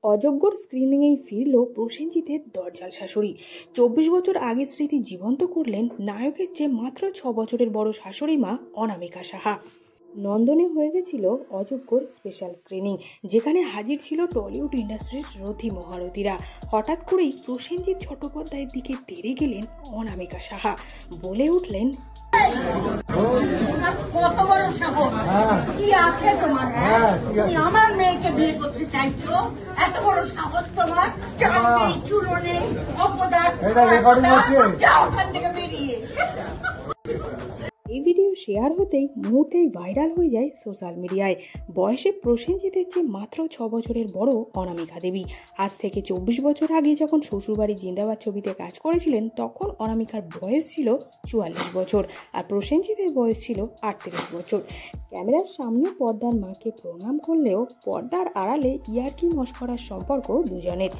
অযোগ্যর স্ক্রিনিংয়েই ফিরল প্রসেনজিতের দরজাল শাশুড়ি। ২৪ বছর আগের স্মৃতি জীবন্ত করলেন নায়কের চেয়ে মাত্র ৬ বছরের বড় শাশুড়ি মা অনামিকা সাহা। নন্দনে হয়ে গেছিল অযোগ্যর স্পেশাল স্ক্রিনিং, যেখানে হাজির ছিল টলিউড ইন্ডাস্ট্রির রথী মহারথীরা। হঠাৎ করেই প্রসেনজিৎ চট্টোপাধ্যায়ের দিকে তেড়ে গেলেন অনামিকা সাহা, বলে উঠলেন, কত বড় সাহস! কি আছে তোমার? তুমি আমার মেয়েকে বিয়ে করতে চাইছো? এত বড় সাহস তোমার? চাল নেই, চুলো নেই, অপদার্থ, যাও ওখান থেকে বেরিয়ে। এই ভিডিও শেয়ার হতেই মুহূর্তেই ভাইরাল হয়ে যায় সোশ্যাল মিডিয়ায়। বয়সে প্রসেনজিতের চেয়ে মাত্র ৬ বছরের বড় অনামিকা দেবী। আজ থেকে ২৪ বছর আগে যখন শ্বশুরবাড়ি জিন্দাবাদ ছবিতে কাজ করেছিলেন, তখন অনামিকার বয়স ছিল ৪৪ বছর আর প্রসেনজিতের বয়স ছিল ৩৮ বছর। ক্যামেরার সামনে পর্দার মাকে প্রণাম করলেও পর্দার আড়ালে ইয়ার্কি মশকরার সম্পর্ক দুজনের।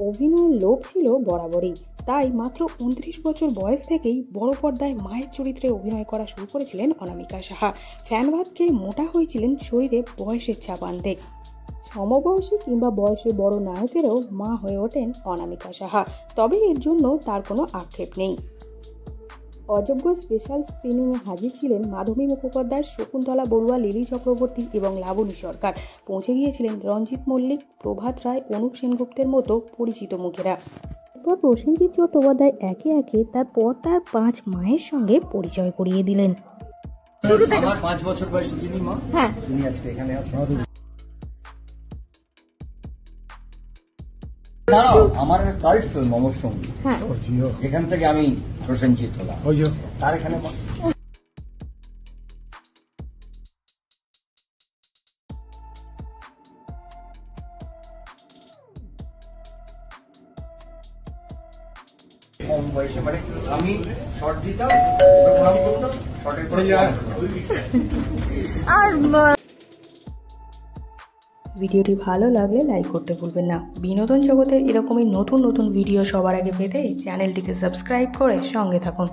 অভিনয়ের লোভ ছিল বরাবরই, তাই মাত্র ২৯ বছর বয়স থেকেই বড় পর্দায় মায়ের চরিত্রে অভিনয় করা শুরু করেছিলেন অনামিকা সাহা। ফ্যানভাত খেয়ে মোটা হয়েছিলেন শরীরে বয়সের ছাপ আনতে। সমবয়সী কিংবা বয়সে বড় নায়কেরও মা হয়ে ওঠেন অনামিকা সাহা, তবে এর জন্য তার কোনো আক্ষেপ নেই। অযোগ্য স্পেশাল স্ক্রিনিংয়ে হাজির ছিলেন মাধবী মুখোপাধ্যায়, শকুন্তলা বড়ুয়া, লিলি চক্রবর্তী এবং লাবণী সরকার। পৌঁছে গিয়েছিলেন রঞ্জিত মল্লিক, প্রভাত রায়, অনুপ সেনগুপ্তের মতো পরিচিত মুখেরা। এরপর প্রসেনজিৎ চট্টোপাধ্যায় একে একে তার ৫ মায়ের সঙ্গে পরিচয় করিয়ে দিলেন। আমার ৫ বছর বয়সী যিনি মা, তিনি আজকে এখানে আছেন। আমার কাল্ট ফিল্ম অমর সঙ্গী, এখান থেকে আমি প্রসেনজিৎ হলাম। তার এখানে কম বয়সে, মানে আমি শর্ট দিতাম, প্রণাম করতাম, শর্টের পরে ভিডিওটি ভালো লাগলে লাইক করতে ভুলবেন না। বিনোদন জগতের এরকমই নতুন নতুন ভিডিও সবার আগে পেতে চ্যানেলটিকে সাবস্ক্রাইব করে সঙ্গে থাকুন।